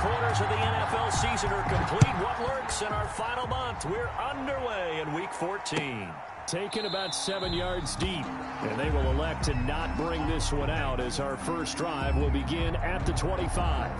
quarters of the NFL season are complete. What lurks in our final month? We're underway in Week 14. Taken about 7 yards deep, and they will elect to not bring this one out as our first drive will begin at the 25.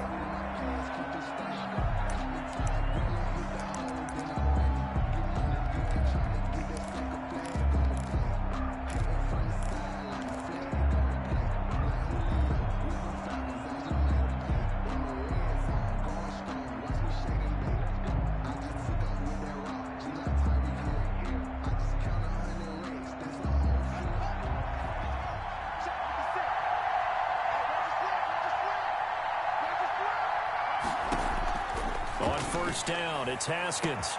On first down, it's Haskins.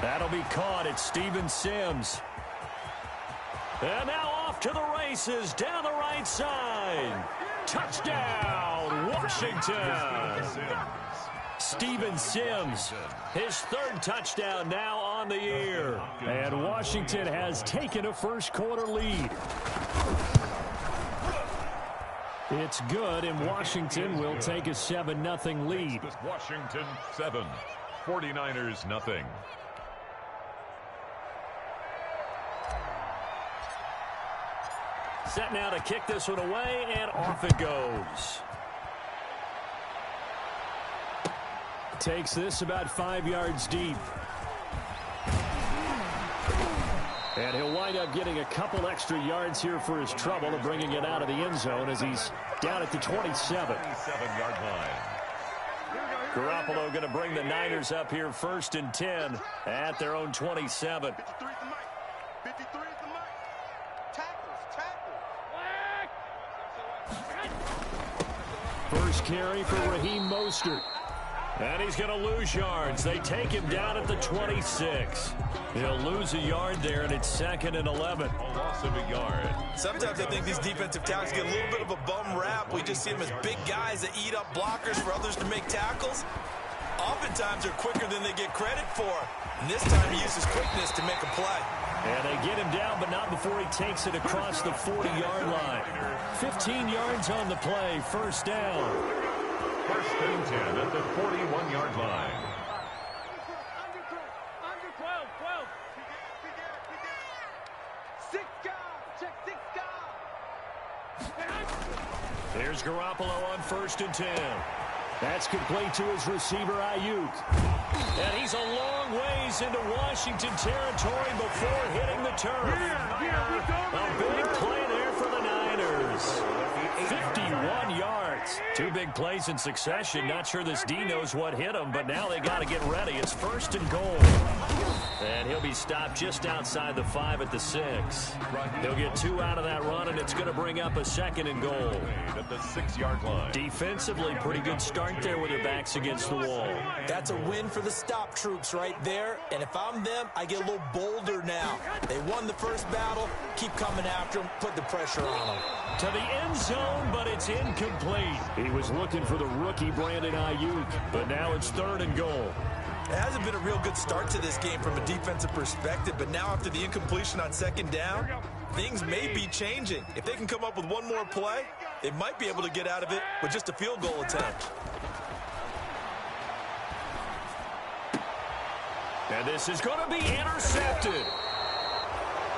That'll be caught. It's Steven Sims. And now off to the races down the right side. Touchdown, Washington. Steven Sims, his third touchdown now on the year. And Washington has taken a first quarter lead. It's good, and Washington will take a 7-0 lead. Washington 7, 49ers nothing. Set now to kick this one away, and off it goes. Takes this about 5 yards deep. And he'll wind up getting a couple extra yards here for his trouble of bringing it out of the end zone as he's down at the 27. 27-yard line. Garoppolo going to bring the Niners up here first and 10 at their own 27. 53 is the mic. 53 is the mic. Tackles. First carry for Raheem Mostert. And he's going to lose yards. They take him down at the 26. He'll lose a yard there, and it's 2nd and 11. A loss of a yard. Sometimes I think these defensive tackles get a little bit of a bum rap. We just see them as big guys that eat up blockers for others to make tackles. Oftentimes they're quicker than they get credit for. And this time he uses quickness to make a play. And they get him down, but not before he takes it across the 40-yard line. 15 yards on the play, first down. First and 10 at the 41-yard line. Under 12. Six guys. Check 6 guys. Here's Garoppolo on first and 10. That's complete to his receiver, Ayuk. And he's a long ways into Washington territory before hitting the turf. A big play there for the Niners. 51 yards. 2 big plays in succession. Not sure this D knows what hit him, but now they got to get ready. It's first and goal. And he'll be stopped just outside the 5 at the 6. He'll get 2 out of that run, and it's going to bring up a 2nd and goal. At the 6-yard line. Defensively, pretty good start there with their backs against the wall. That's a win for the stop troops right there. And if I'm them, I get a little bolder now. They won the first battle. Keep coming after them. Put the pressure on them. To the end zone, but it's incomplete. He was looking for the rookie Brandon Ayuk, But now it's 3rd and goal. It hasn't been a real good start to this game from a defensive perspective, but now after the incompletion on 2nd down, things may be changing. If they can come up with one more play, they might be able to get out of it with just a field goal attempt. And this is going to be intercepted.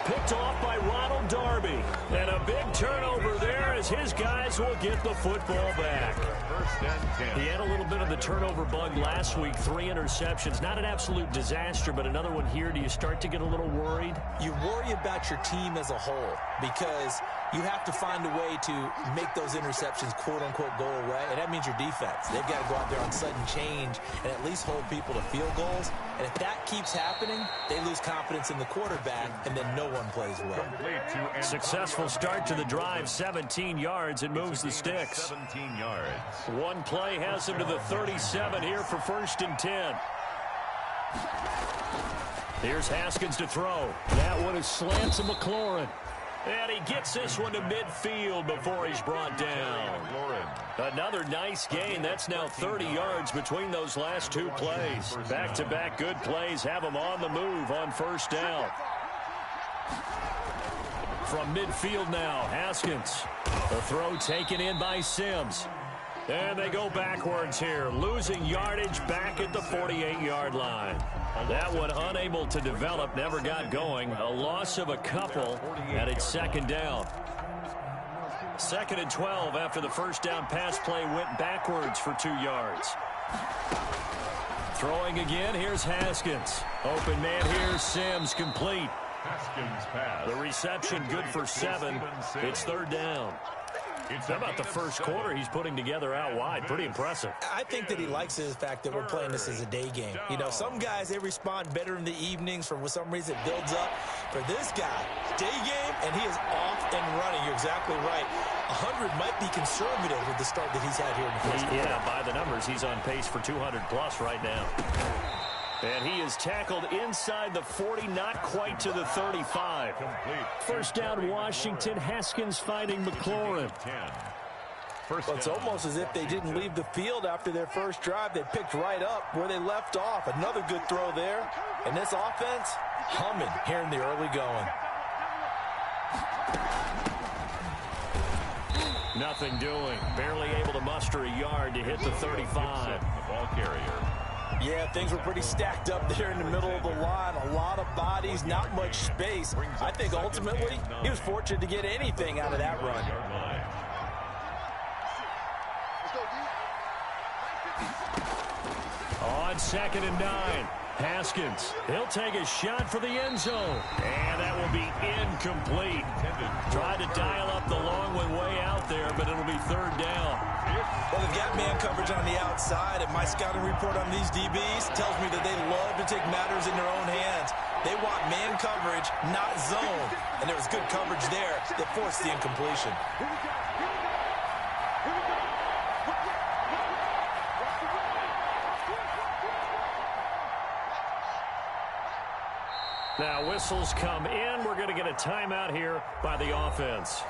Picked off by Ronald Darby. And a big turnover there as his guys will get the football back. First and 10. He had a little bit of the turnover bug last week. 3 interceptions. Not an absolute disaster, but another one here. Do you start to get a little worried? You worry about your team as a whole because you have to find a way to make those interceptions, quote-unquote, go away. And that means your defense. They've got to go out there on sudden change and at least hold people to field goals. And if that keeps happening, they lose confidence in the quarterback, and then no one plays well. Successful start to the drive. 17 yards and moves the sticks. 17 yards. One play has him to the 37 here for first and 10. Here's Haskins to throw. that one is slant to McLaurin. And he gets this one to midfield before he's brought down. Another nice gain. That's now 30 yards between those last 2 plays. Back-to-back good plays have him on the move on first down. From midfield now, Haskins. The throw taken in by Sims. And they go backwards here, losing yardage back at the 48-yard line. That one unable to develop, never got going. A loss of a couple, and it's second down. 2nd and 12 after the first down pass play went backwards for 2 yards. Throwing again, here's Haskins. Open man here, Sims complete. Haskins pass. The reception good for 7. It's 3rd down. How about the first quarter he's putting together out wide? Pretty impressive. I think that he likes the fact that we're playing this as a day game. You know, some guys, they respond better in the evenings. For some reason, it builds up. For this guy, day game, and he is off and running. You're exactly right. 100 might be conservative with the start that he's had here in the first quarter. Yeah, by the numbers, he's on pace for 200-plus right now. And he is tackled inside the 40, not quite to the 35. First down, Washington. Haskins finding McLaurin. Well, it's almost as if they didn't leave the field after their first drive. They picked right up where they left off. Another good throw there. And this offense, humming here in the early going. Nothing doing. Barely able to muster a yard to hit the 35. The ball carrier. Yeah, things were pretty stacked up there in the middle of the line. A lot of bodies, not much space. I think ultimately he was fortunate to get anything out of that run. On 2nd and 9. Haskins, he'll take a shot for the end zone. And that will be incomplete. Tried to dial up the long one way out there, but it'll be 3rd down. Well, they've got man coverage on the outside, and my scouting report on these DBs tells me that they love to take matters in their own hands. They want man coverage, not zone. And there was good coverage there that forced the incompletion. Now whistles come in. We're going to get a timeout here by the offense.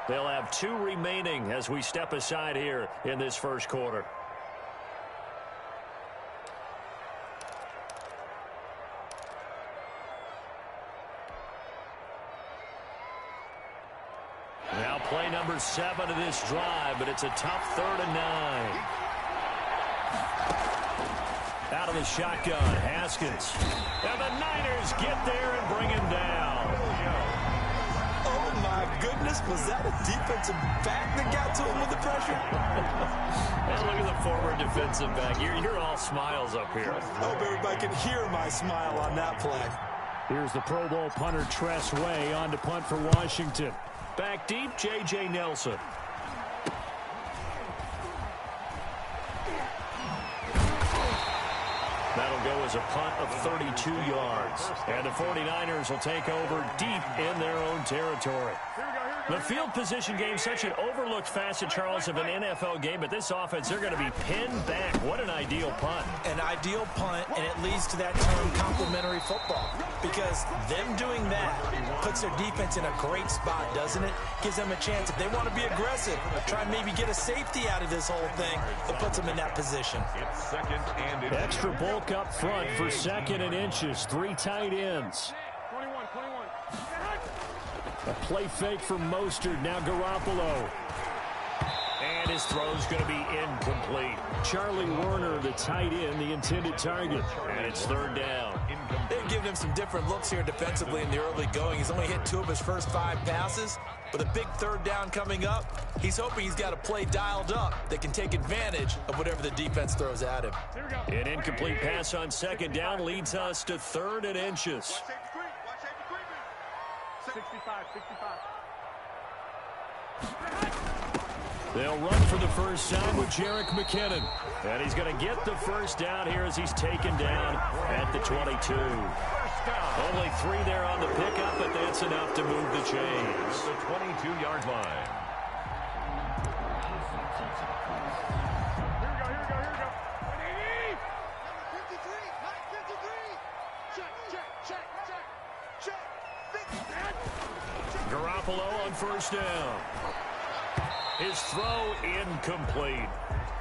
They'll have 2 remaining as we step aside here in this first quarter. Now play number 7 of this drive, but it's a tough 3rd and 9. Out of the shotgun, Haskins. And the Niners get there and bring him down. Oh, my goodness. Was that a defensive back that got to him with the pressure? And look at the forward defensive back. You're all smiles up here. I hope everybody can hear my smile on that play. Here's the Pro Bowl punter Tress Way on to punt for Washington. Back deep, J.J. Nelson. That'll go as a punt of 32 yards. And the 49ers will take over deep in their own territory. The field position game, such an overlooked facet, Charles, of an NFL game. But this offense, they're going to be pinned back. What an ideal punt. An ideal punt, and it leads to that term complementary football. Because them doing that puts their defense in a great spot, doesn't it? Gives them a chance. If they want to be aggressive, try and maybe get a safety out of this whole thing, it puts them in that position. It's 2nd and Extra bulk up front for 2nd and inches. 3 tight ends. 21. A play fake for Mostert. Now Garoppolo. And his throw's going to be incomplete. Charlie Werner, the tight end, the intended target. And it's 3rd down. They've given him some different looks here defensively in the early going. He's only hit 2 of his first 5 passes. With a big 3rd down coming up, he's hoping he's got a play dialed up that can take advantage of whatever the defense throws at him. An incomplete pass on 2nd down leads us to 3rd and inches. 65. They'll run for the first time with Jerick McKinnon. And he's going to get the first down here as he's taken down at the 22. Only 3 there on the pickup, but that's enough to move the chains. the 22-yard line. Here we go. 180. 53. Check. Garoppolo on first down. His throw incomplete.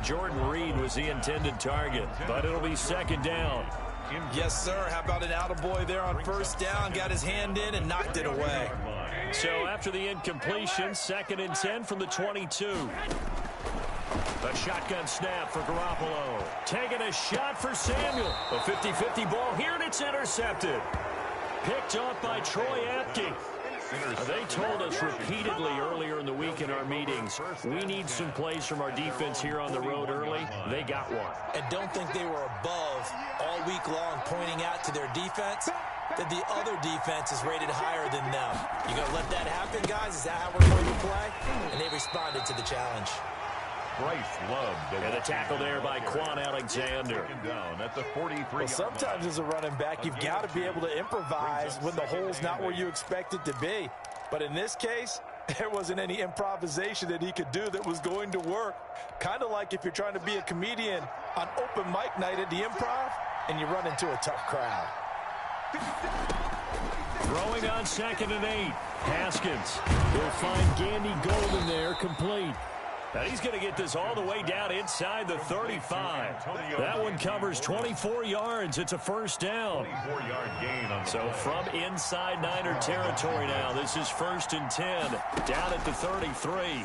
Jordan Reed was the intended target, but it'll be 2nd down. Yes, sir. How about an attaboy there on first down? Got his hand in and knocked it away. So after the incompletion, 2nd and 10 from the 22. A shotgun snap for Garoppolo. Taking a shot for Samuel. A 50-50 ball here, and it's intercepted. Picked off by Troy Apke. They told us repeatedly earlier in the week in our meetings, we need some plays from our defense here on the road early. They got one. And don't think they were above all week long pointing out to their defense that the other defense is rated higher than them. You going to let that happen, guys? Is that how we're going to play? And they responded to the challenge. Bryce Love. And the tackle there by Quan Alexander. Down at the 43. Well, sometimes as a running back, you've got to be able to improvise when the hole's not where you expect it to be. But in this case, there wasn't any improvisation that he could do that was going to work. Kind of like if you're trying to be a comedian on open mic night at the Improv and you run into a tough crowd. Throwing on 2nd and 8. Haskins will find Gandy Golden there, complete. Now he's going to get this all the way down inside the 35. That one covers 24 yards. It's a first down. 24-yard gain on the So from inside Niner territory now, this is 1st and 10. Down at the 33.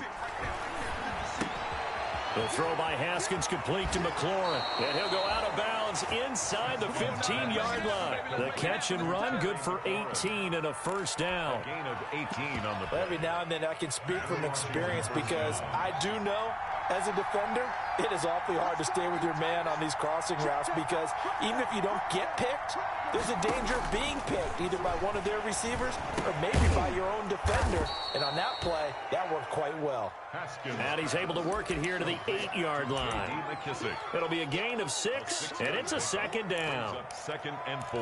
The throw by Haskins complete to McLaurin. And he'll go out of bounds inside the 15-yard line. The catch and run good for 18 and a first down. gain of 18 on the play. Every now and then I can speak from experience because I do know as a defender, it is awfully hard to stay with your man on these crossing routes because even if you don't get picked, there's a danger of being picked either by one of their receivers or maybe by your own defender. And on that play, that worked quite well. Haskins. And he's able to work it here to the 8-yard line. McKissick. It'll be a gain of 6, and it's a second down. Up 2nd and 4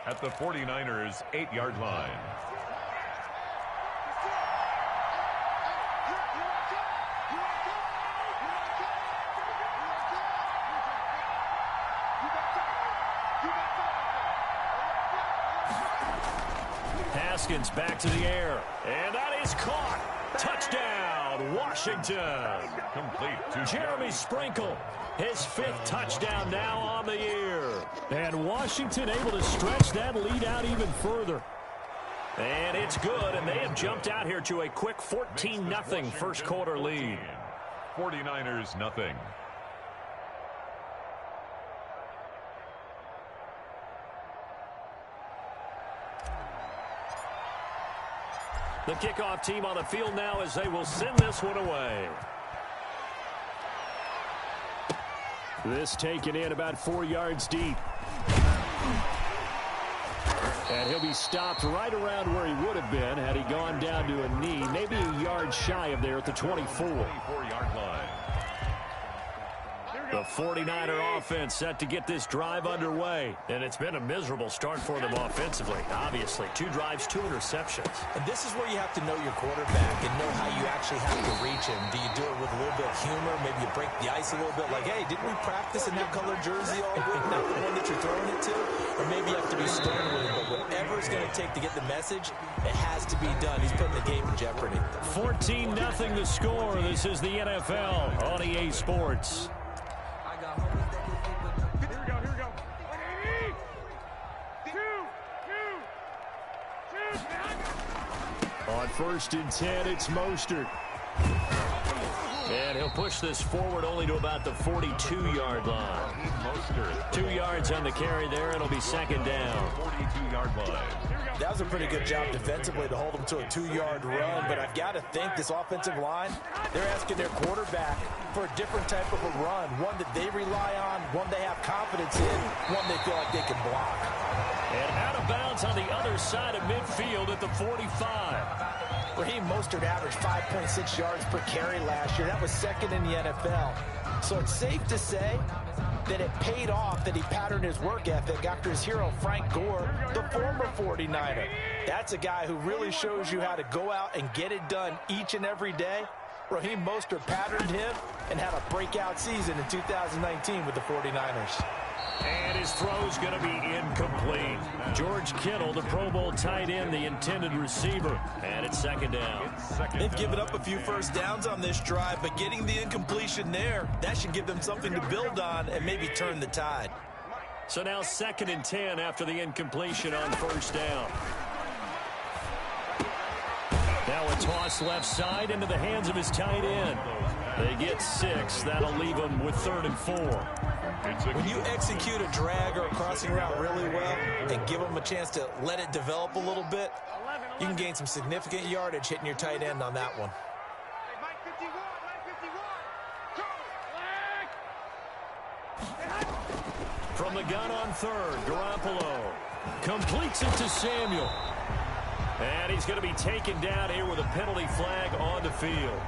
at the 49ers' 8-yard line. Haskins back to the air, and that is caught. Touchdown, Washington. Complete to Jeremy Sprinkle, his 5th touchdown now on the year. And Washington able to stretch that lead out even further. And it's good, and they have jumped out here to a quick 14-0 first quarter lead. 49ers nothing. The kickoff team on the field now as they will send this one away. This taken in about 4 yards deep. And he'll be stopped right around where he would have been had he gone down to a knee, maybe a yard shy of there at the 24. 24-yard line. The 49er offense set to get this drive underway. And it's been a miserable start for them offensively. Obviously, 2 drives, 2 interceptions. And this is where you have to know your quarterback and know how you actually have to reach him. Do you do it with a little bit of humor? Maybe you break the ice a little bit like, hey, didn't we practice in that color jersey all week? Not the one that you're throwing it to? Or maybe you have to be stern with it. But whatever it's going to take to get the message, it has to be done. He's putting the game in jeopardy. 14-0 the score. This is the NFL on EA Sports. On 1st and 10, it's Mostert. And he'll push this forward only to about the 42-yard line. Mostert. 2 yards on the carry there. It'll be 2nd down. 42-yard line. That was a pretty good job defensively to hold them to a 2-yard run, but I've got to think this offensive line, they're asking their quarterback for a different type of a run, one that they rely on, one they have confidence in, one they feel like they can block. And out of bounds on the other side of midfield at the 45. Raheem Mostert averaged 5.6 yards per carry last year. That was 2nd in the NFL. So it's safe to say that it paid off that he patterned his work ethic after his hero Frank Gore, the former 49er. That's a guy who really shows you how to go out and get it done each and every day. Raheem Mostert patterned him and had a breakout season in 2019 with the 49ers. And his throw's going to be incomplete. George Kittle, the Pro Bowl tight end, the intended receiver. And it's 2nd down. They've given up a few first downs on this drive, but getting the incompletion there, that should give them something to build on and maybe turn the tide. So now 2nd and 10 after the incompletion on 1st down. Now a toss left side into the hands of his tight end. They get 6. That'll leave them with 3rd and 4. When you execute a drag or a crossing route really well and give them a chance to let it develop a little bit, you can gain some significant yardage hitting your tight end on that one. From the gun on 3rd, Garoppolo completes it to Samuel. And he's going to be taken down here with a penalty flag on the field.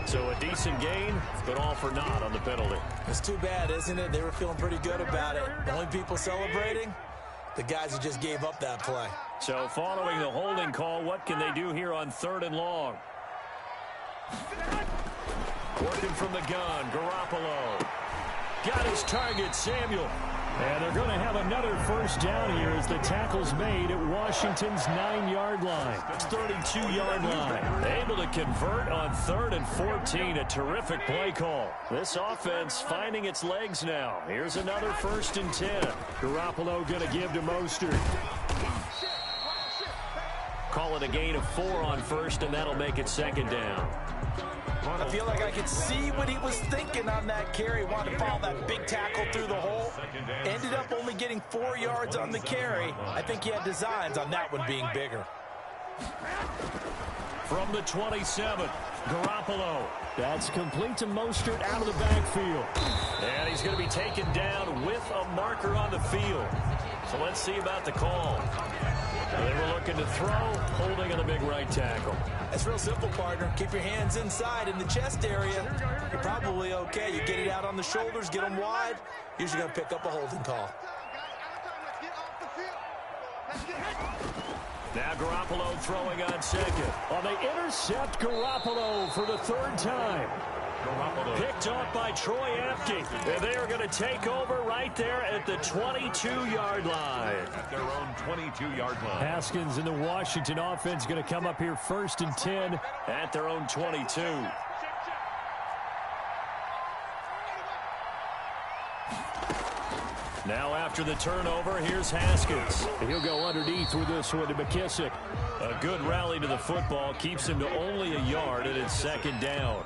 So a decent gain, but all for naught on the penalty. It's too bad, isn't it? They were feeling pretty good about it. The only people celebrating, the guys who just gave up that play. So following the holding call, what can they do here on 3rd and long? Working from the gun, Garoppolo. Got his target, Samuel. And they're going to have another first down here as the tackle's made at Washington's 9-yard line. 32-yard line. Able to convert on 3rd and 14. A terrific play call. This offense finding its legs now. Here's another 1st and 10. Garoppolo going to give to Mostert. Call it a gain of 4 on 1st, and that'll make it 2nd down. I feel like I could see what he was thinking on that carry. Wanted to follow that big tackle through the hole. Ended up only getting 4 yards on the carry. I think he had designs on that one being bigger. From the 27, Garoppolo. That's complete to Mostert out of the backfield. And he's going to be taken down with a marker on the field. So let's see about the call. They were looking to throw, holding on the big right tackle. That's real simple, partner. Keep your hands inside in the chest area. You're probably okay. You get it out on the shoulders, get them wide. Usually going to pick up a holding call. Now Garoppolo throwing on 2nd. Oh, they intercept Garoppolo for the 3rd time. Picked off by Troy Apke. And they are going to take over right there at the 22-yard line. At their own 22-yard line. Haskins and the Washington offense going to come up here 1st and 10. At their own 22. Now after the turnover, here's Haskins. He'll go underneath with this one to McKissick. A good rally to the football keeps him to only a yard, and it's 2nd down.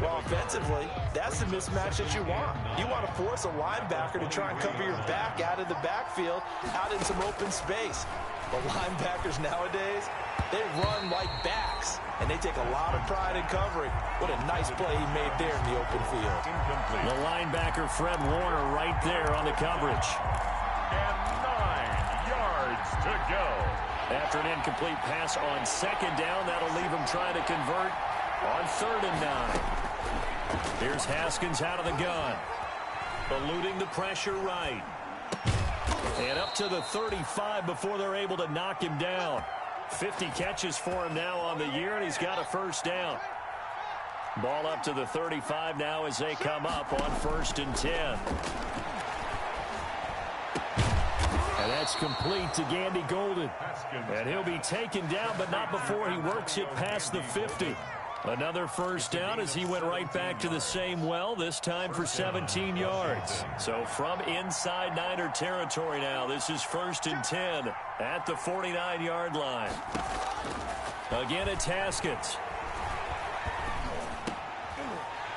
Well, offensively, that's the mismatch that you want. You want to force a linebacker to try and cover your back out of the backfield, out in some open space. The linebackers nowadays, they run like backs, and they take a lot of pride in covering. What a nice play he made there in the open field. The linebacker, Fred Warner, right there on the coverage. And 9 yards to go. After an incomplete pass on 2nd down, that'll leave him trying to convert on 3rd and 9. Here's Haskins out of the gun. Eluding the pressure right. And up to the 35 before they're able to knock him down. 50 catches for him now on the year, and he's got a 1st down. Ball up to the 35 now as they come up on 1st and 10. And that's complete to Gandy Golden. And he'll be taken down, but not before he works it past the 50. Another 1st down as he went right back to the same well, this time for 17 yards. So from inside Niner territory now, this is 1st and 10 at the 49-yard line. Again, it's Haskins.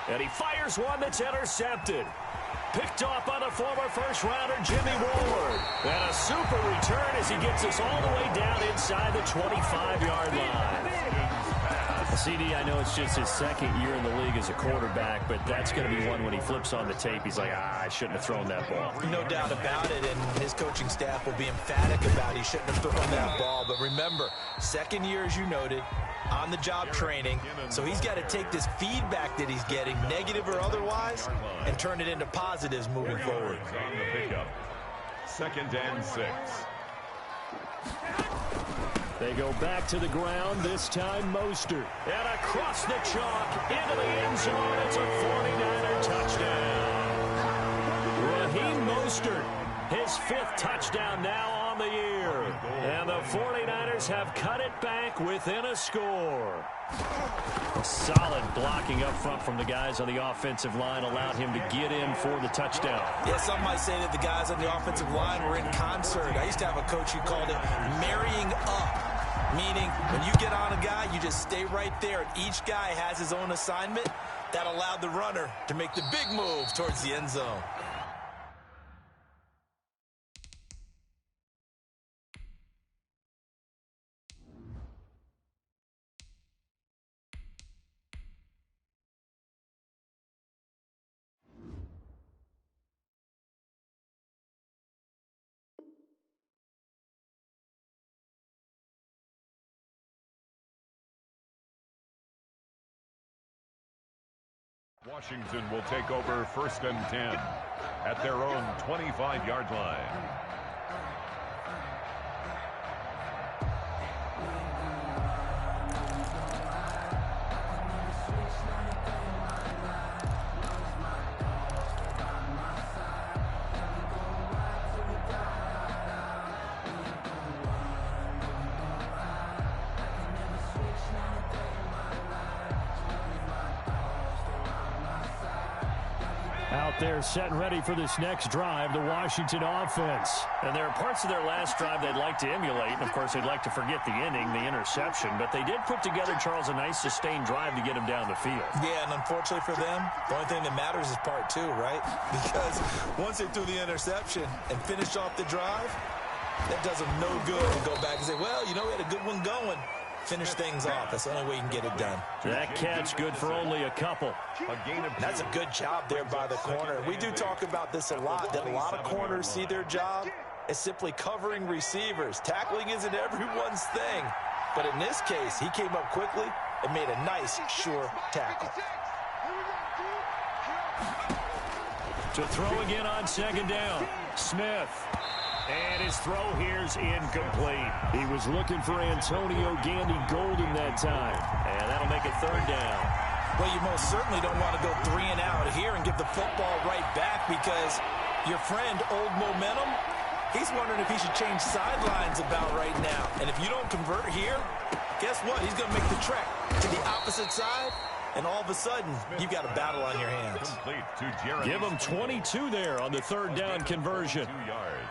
And he fires one that's intercepted. Picked off by the former first-rounder Jimmy Ward. And a super return as he gets us all the way down inside the 25-yard line. CD, I know it's just his 2nd year in the league as a quarterback, but that's going to be one when he flips on the tape. He's like, I shouldn't have thrown that ball. No doubt about it, and his coaching staff will be emphatic about he shouldn't have thrown that ball. But remember, 2nd year, as you noted, on-the-job training, so he's got to take this feedback that he's getting, negative or otherwise, and turn it into positives moving forward. On the pickup. 2nd and 6. They go back to the ground, this time Mostert. And across the chalk, into the end zone, it's a 49er touchdown. Raheem Mostert, his 5th touchdown now on the year. And the 49ers have cut it back within a score. Solid blocking up front from the guys on the offensive line allowed him to get in for the touchdown. Yeah, some might say that the guys on the offensive line were in concert. I used to have a coach who called it marrying up. Meaning, when you get on a guy, you just stay right there, and each guy has his own assignment. That allowed the runner to make the big move towards the end zone. Washington will take over 1st and 10 at their own 25-yard line. Out there set and ready for this next drive, the Washington offense. And there are parts of their last drive they'd like to emulate. And, of course, they'd like to forget the inning, the interception. But they did put together, Charles, a nice sustained drive to get him down the field. Yeah, and unfortunately for them, the only thing that matters is part 2, right? Because once they threw the interception and finished off the drive, that does them no good to go back and say, well, you know, we had a good one going. Finish things off. That's the only way you can get it done. That catch good for only a couple. That's a good job there by the corner. We do talk about this a lot, that a lot of corners see their job as simply covering receivers. Tackling isn't everyone's thing. But in this case, he came up quickly and made a nice, sure tackle. To throw again on 2nd down. Smith. And his throw here's incomplete. He was looking for Antonio Gandy Golden that time. And that'll make it 3rd down. Well, you most certainly don't want to go 3 and out here and give the football right back, because your friend, Old Momentum, he's wondering if he should change sidelines about right now. And if you don't convert here, guess what? He's going to make the trek to the opposite side, and all of a sudden, you've got a battle on your hands. Give him 22 there on the 3rd down conversion. 2 yards.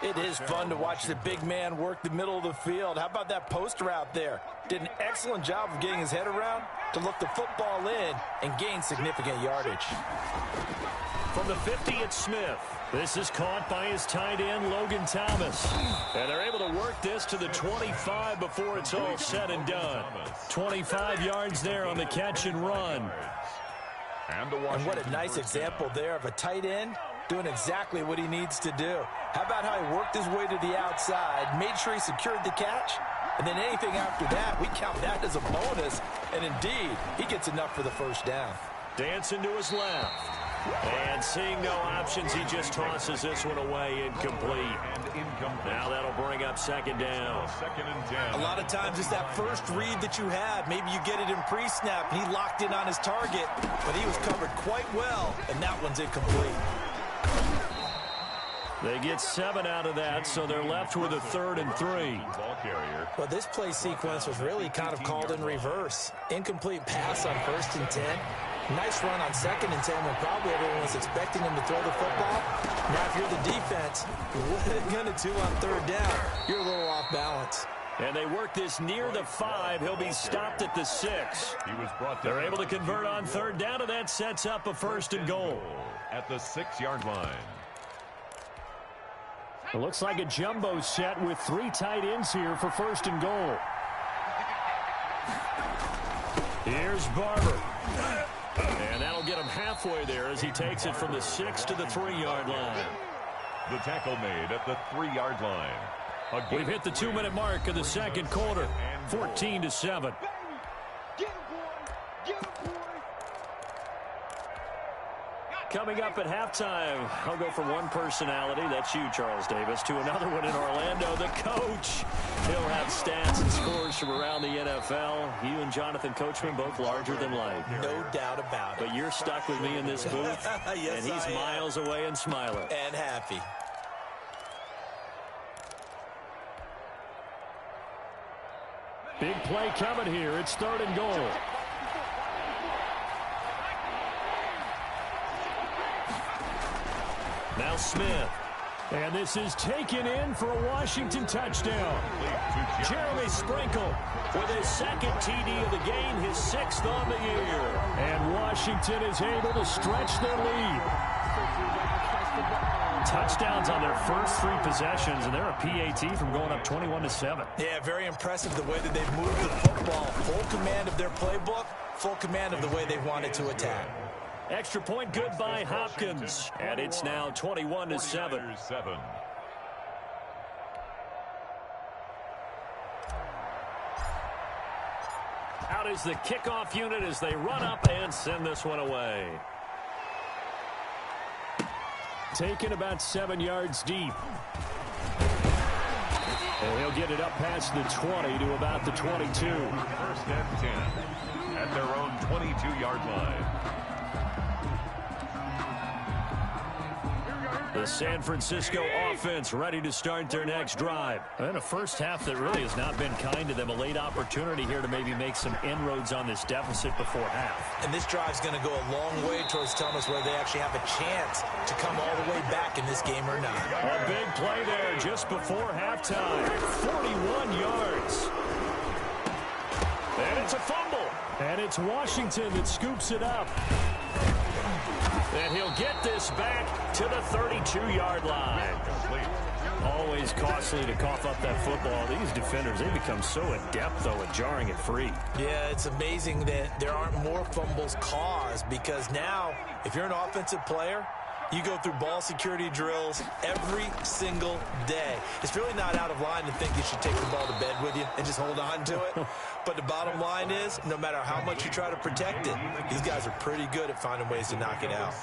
It is fun to watch the big man work the middle of the field. How about that post route there? Did an excellent job of getting his head around to look the football in and gain significant yardage. From the 50, it's Smith. This is caught by his tight end, Logan Thomas. And they're able to work this to the 25 before it's all said and done. 25 yards there on the catch and run. And what a nice example there of a tight end doing exactly what he needs to do. How about how he worked his way to the outside, made sure he secured the catch, and then anything after that, we count that as a bonus. And indeed, he gets enough for the 1st down. Dancing to his left. And seeing no options, he just tosses this one away, incomplete. Now that'll bring up 2nd down. 2nd and 10. A lot of times it's that first read that you have. Maybe you get it in pre-snap, and he locked in on his target, but he was covered quite well, and that one's incomplete. They get 7 out of that, so they're left with a 3rd and 3. Well, this play sequence was really kind of called in reverse. Incomplete pass on 1st and 10. Nice run on 2nd and 10 when probably everyone was expecting him to throw the football. Now, if you're the defense, what are they going to do on 3rd down? You're a little off balance. And they work this near the 5. He'll be stopped at the 6. They're able to convert on 3rd down, and that sets up a 1st and goal. At the 6-yard line. It looks like a jumbo set with 3 tight ends here for 1st and goal. Here's Barber. And that'll get him halfway there as he takes it from the 6 to the 3-yard line. The tackle made at the 3-yard line. We've hit the 2-minute mark of the 2nd quarter. 14-7. Coming up at halftime, I'll go from one personality, that's you, Charles Davis, to another one in Orlando, the coach. He'll have stats and scores from around the NFL. You and Jonathan Coachman, both larger than life. No doubt about it. But you're stuck with me in this booth, yes, and he's miles away and smiling. And happy. Big play coming here. It's 3rd and goal. Now Smith. And this is taken in for a Washington touchdown. Jeremy Sprinkle with his second TD of the game, his 6th on the year. And Washington is able to stretch their lead. Touchdowns on their first 3 possessions, and they're a PAT from going up 21-7. Yeah, very impressive the way that they've moved the football. Full command of their playbook, full command of the way they wanted to attack. Extra point good by Hopkins, and it's now 21-7. Out is the kickoff unit as they run up and send this one away. Taken about 7 yards deep. And he'll get it up past the 20 to about the 22. 1st and 10 at their own 22-yard line. The San Francisco offense ready to start their next drive. And a first half that really has not been kind to them. A late opportunity here to maybe make some inroads on this deficit before half. And this drive's going to go a long way towards telling us whether they actually have a chance to come all the way back in this game or not. A big play there just before halftime. 41 yards. And it's a fumble. And it's Washington that scoops it up. And he'll get this back to the 32-yard line. Always costly to cough up that football. These defenders, they become so adept, though, at jarring it free. Yeah, it's amazing that there aren't more fumbles caused because now, if you're an offensive player, you go through ball security drills every single day. It's really not out of line to think you should take the ball to bed with you and just hold on to it. But the bottom line is, no matter how much you try to protect it, these guys are pretty good at finding ways to knock it out.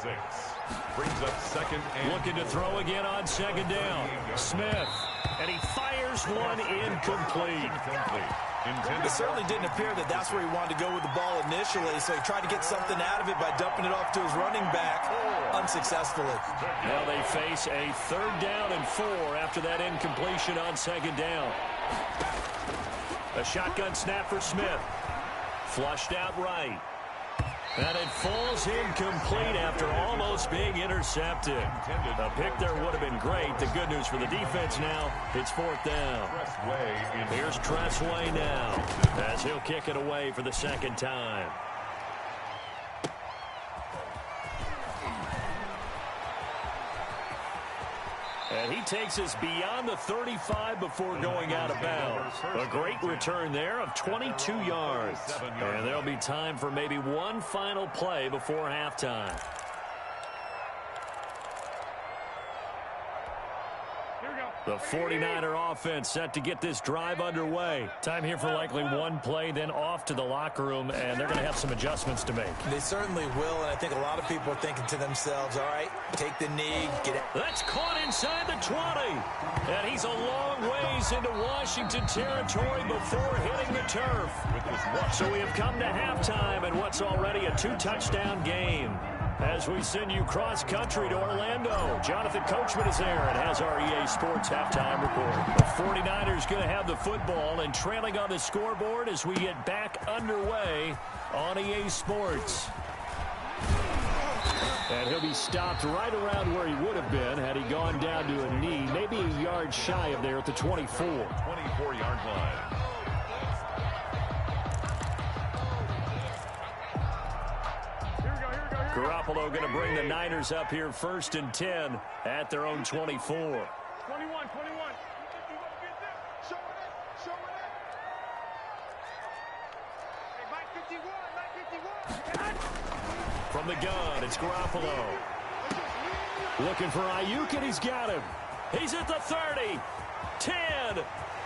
Brings up 2nd and looking to throw again on 2nd down. Smith, and he fires one incomplete. It certainly didn't appear that that's where he wanted to go with the ball initially, so he tried to get something out of it by dumping it off to his running back unsuccessfully. Now they face a 3rd down and 4 after that incompletion on 2nd down. A shotgun snap for Smith. Flushed out right. And it falls incomplete after almost being intercepted. A pick there would have been great. The good news for the defense now, it's 4th down. Here's Tressway now as he'll kick it away for the 2nd time. And he takes us beyond the 35 before going out of bounds. A great return there of 22 yards. And there'll be time for maybe one final play before halftime. The 49er offense set to get this drive underway. Time here for likely one play, then off to the locker room, and they're going to have some adjustments to make. They certainly will, and I think a lot of people are thinking to themselves, all right, take the knee, get it. That's caught inside the 20. And he's a long ways into Washington territory before hitting the turf. So we have come to halftime in what's already a 2-touchdown game. As we send you cross-country to Orlando, Jonathan Coachman is there and has our EA Sports halftime report. The 49ers going to have the football and trailing on the scoreboard as we get back underway on EA Sports. And he'll be stopped right around where he would have been had he gone down to a knee, maybe a yard shy of there at the 24. 24-yard line. Garoppolo going to bring the Niners up here 1st and 10 at their own 24. 21. From the gun, it's Garoppolo. Looking for Ayuk, and he's got him. He's at the 30. 10.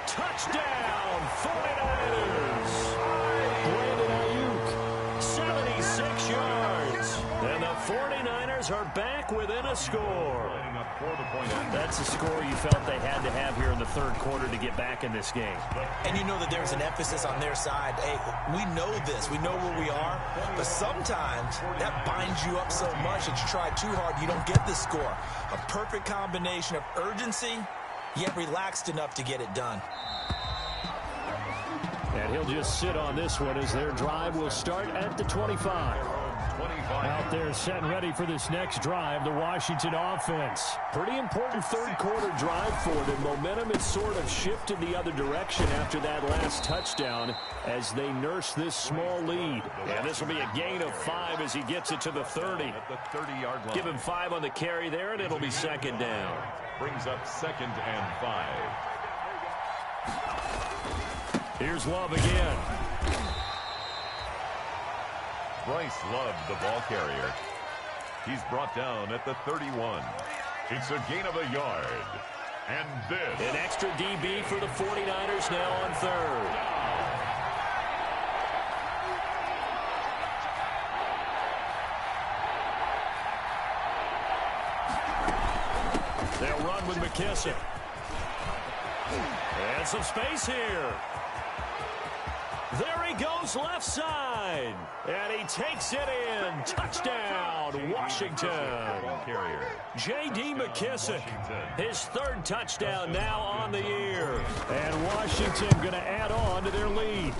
Touchdown, 49ers. Brandon Ayuk, 76 yards. And the 49ers are back within a score. That's the score you felt they had to have here in the 3rd quarter to get back in this game. And you know that there's an emphasis on their side. Hey, we know this. We know where we are. But sometimes that binds you up so much that you try too hard, you don't get the score. A perfect combination of urgency, yet relaxed enough to get it done. And he'll just sit on this one as their drive will start at the 25. 25. Out there set and ready for this next drive, the Washington offense. Pretty important third quarter drive for them. Momentum has sort of shifted the other direction after that last touchdown as they nurse this small lead. And this will be a gain of 5 as he gets it to the 30. At the 30-yard line. Give him 5 on the carry there, and it'll be second down. Brings up 2nd and 5. Here's Love again. Bryce Love, the ball carrier. He's brought down at the 31. It's a gain of a yard. And this. An extra DB for the 49ers now on third. They'll run with McKissick. And some space here. There he goes left side. And he takes it in. Touchdown, Washington. J.D. McKissick, his 3rd touchdown now on the year. And Washington going to add on to their lead.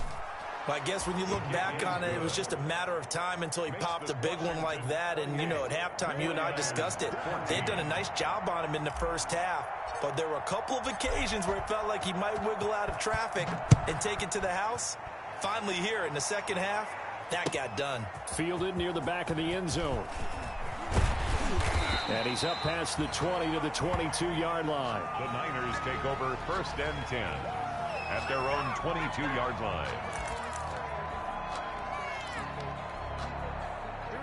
I guess when you look back on it, it was just a matter of time until he popped a big one like that. And, you know, at halftime, you and I discussed it. They had done a nice job on him in the first half. But there were a couple of occasions where it felt like he might wiggle out of traffic and take it to the house. Finally here in the second half, that got done. Fielded near the back of the end zone. And he's up past the 20 to the 22-yard line. The Niners take over 1st and 10 at their own 22-yard line.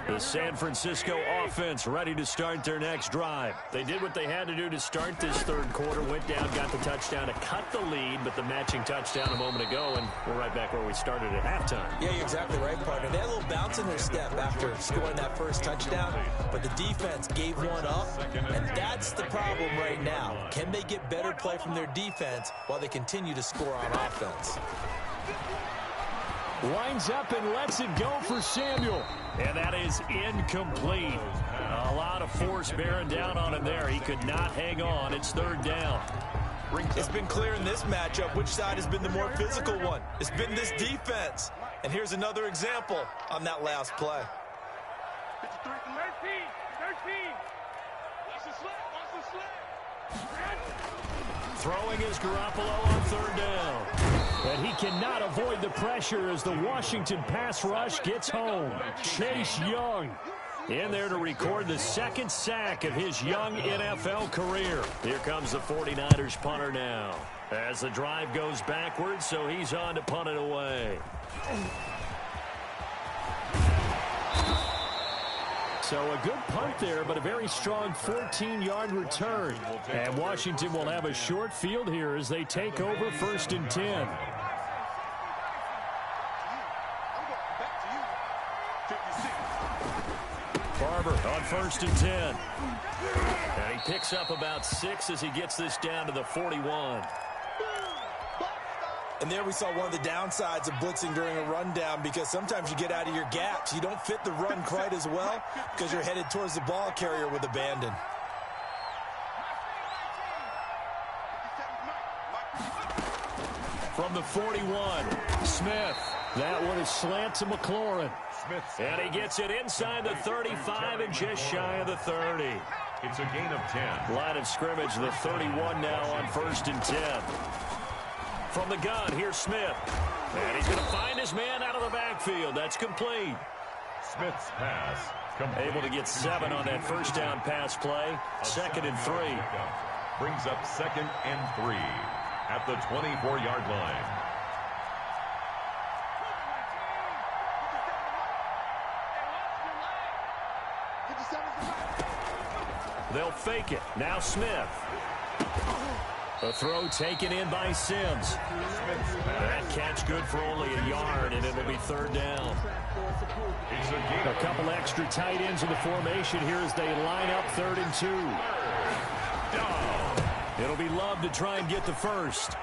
The San Francisco offense ready to start their next drive. They did what they had to do to start this third quarter, went down, got the touchdown to cut the lead, but the matching touchdown a moment ago, and we're right back where we started at halftime. Yeah, you're exactly right, partner. They had a little bounce in their step after scoring that first touchdown, but the defense gave one up, and that's the problem right now. Can they get better play from their defense while they continue to score on offense? Winds up and lets it go for Samuel. And that is incomplete. A lot of force bearing down on him there. He could not hang on. It's 3rd down. It's been clear in this matchup which side has been the more physical one. It's been this defense. And here's another example on that last play. 13. Watch the slip. Throwing is Garoppolo on 3rd down. And he cannot avoid the pressure as the Washington pass rush gets home. Chase Young in there to record the 2nd sack of his young NFL career. Here comes the 49ers punter now. As the drive goes backwards, so he's on to punt it away. So a good punt there, but a very strong 14-yard return. And Washington will have a short field here as they take over 1st and 10. Barber on 1st and 10. And he picks up about 6 as he gets this down to the 41. And there we saw one of the downsides of blitzing during a rundown, because sometimes you get out of your gaps. You don't fit the run quite as well because you're headed towards the ball carrier with abandon. From the 41, Smith. That one is slant to McLaurin. And he gets it inside the 35 and just shy of the 30. It's a gain of 10. Line of scrimmage, the 31 now on 1st and 10. From the gun, here's Smith. And he's going to find his man out of the backfield. That's complete. Smith's pass. Able to get 7 on that first down pass play. 2nd and 3. Brings up 2nd and 3 at the 24-yard line. They'll fake it. Now Smith. A throw taken in by Sims. That catch good for only a yard, and it'll be 3rd down. A couple extra tight ends in the formation here as they line up 3rd and 2. It'll be Love to try and get the first.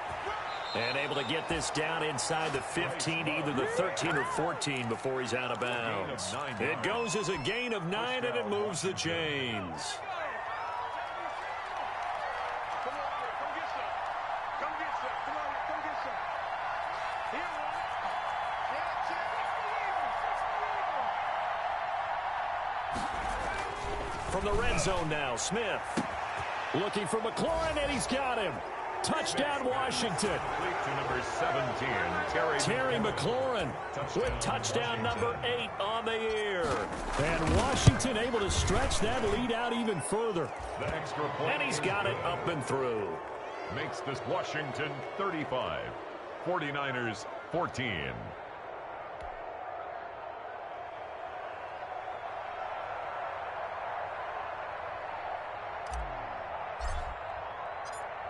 And able to get this down inside the 15, either the 13 or 14 before he's out of bounds. It goes as a gain of 9, and it moves the chains. From the red zone now, Smith. Looking for McLaurin, and he's got him. Touchdown, Washington. To number 17, Terry McLaurin with touchdown number 8 on the year. And Washington able to stretch that lead out even further. The extra point. And he's got it up and through. Makes this Washington 35. 49ers 14.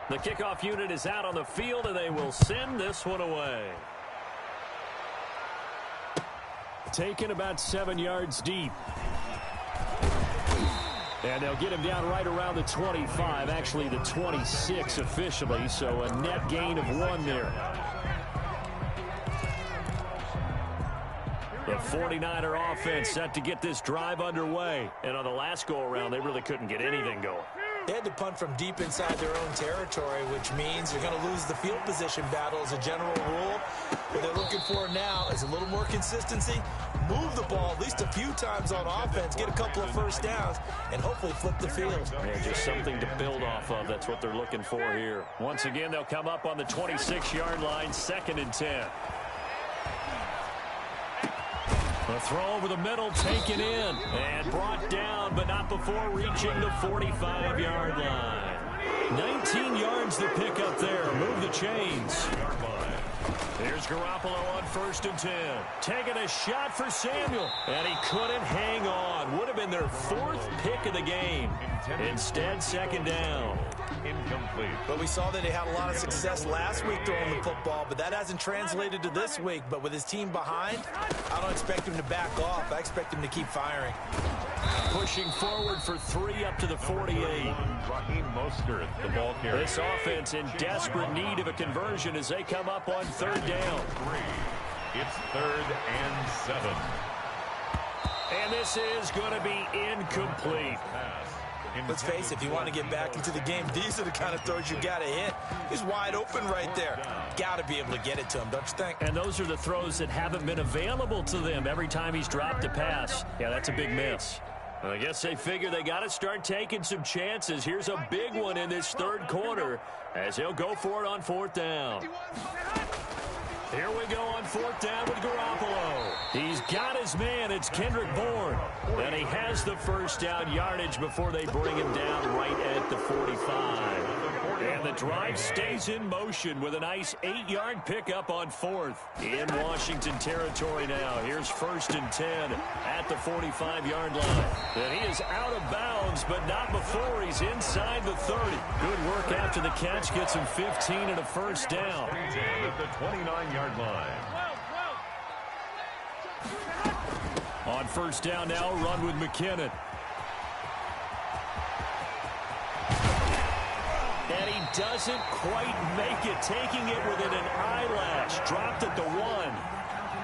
The kickoff unit is out on the field, and they will send this one away. Taken about 7 yards deep. And they'll get him down right around the 25, actually the 26 officially, so a net gain of 1 there. The 49er offense set to get this drive underway. And on the last go-around, they really couldn't get anything going. They had to punt from deep inside their own territory, which means you're going to lose the field position battle as a general rule. What they're looking for now is a little more consistency, move the ball at least a few times on offense, get a couple of first downs, and hopefully flip the field. Yeah, just something to build off of. That's what they're looking for here. Once again, they'll come up on the 26-yard line, 2nd and 10. The throw over the middle, taken in, and brought down, but not before reaching the 45-yard line. 19 yards to pick up there. Move the chains. Here's Garoppolo on 1st and 10. Taking a shot for Samuel, and he couldn't hang on. Would have been their 4th pick of the game. Instead, 2nd down. Incomplete. But we saw that he had a lot of success last week throwing the football, but that hasn't translated to this week. But with his team behind, I don't expect him to back off. I expect him to keep firing. Pushing forward for 3 up to the 48. Raheem Mostert, the ball carrier. This offense in desperate need of a conversion as they come up on 3rd down. It's 3rd and 7. And this is going to be incomplete. Let's face it, if you want to get back into the game, these are the kind of throws you got to hit. He's wide open right there. Got to be able to get it to him, don't you think? And those are the throws that haven't been available to them every time he's dropped a pass. Yeah, that's a big miss. Well, I guess they figure they got to start taking some chances. Here's a big one in this 3rd quarter as he'll go for it on 4th down. Here we go on 4th down with Garoppolo. He's got his man. It's Kendrick Bourne. And he has the 1st down yardage before they bring him down right at the 45. And the drive stays in motion with a nice 8-yard pickup on 4th. In Washington territory now. Here's 1st and 10 at the 45-yard line. And he is out of bounds, but not before he's inside the 30. Good work after the catch. Gets him 15 and a 1st down. At the 29-yard line. On 1st down now, run with McKinnon. And he doesn't quite make it, taking it within an eyelash. Dropped at the 1.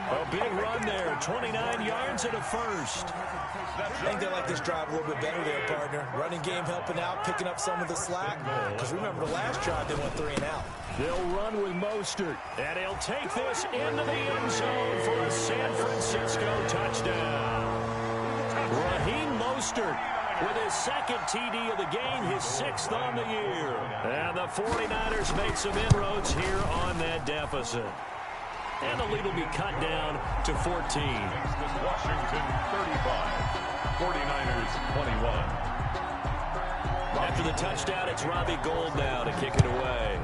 A big run there, 29 yards and a 1st. I think they like this drive a little bit better there, partner. Running game helping out, picking up some of the slack. Because remember, the last drive, they went 3 and out. They'll run with Mostert. And he'll take this into the end zone for a San Francisco touchdown. Raheem Mostert with his 2nd TD of the game, his 6th on the year. And the 49ers make some inroads here on that deficit. And the lead will be cut down to 14. Washington 35, 49ers 21. After the touchdown, it's Robbie Gould now to kick it away.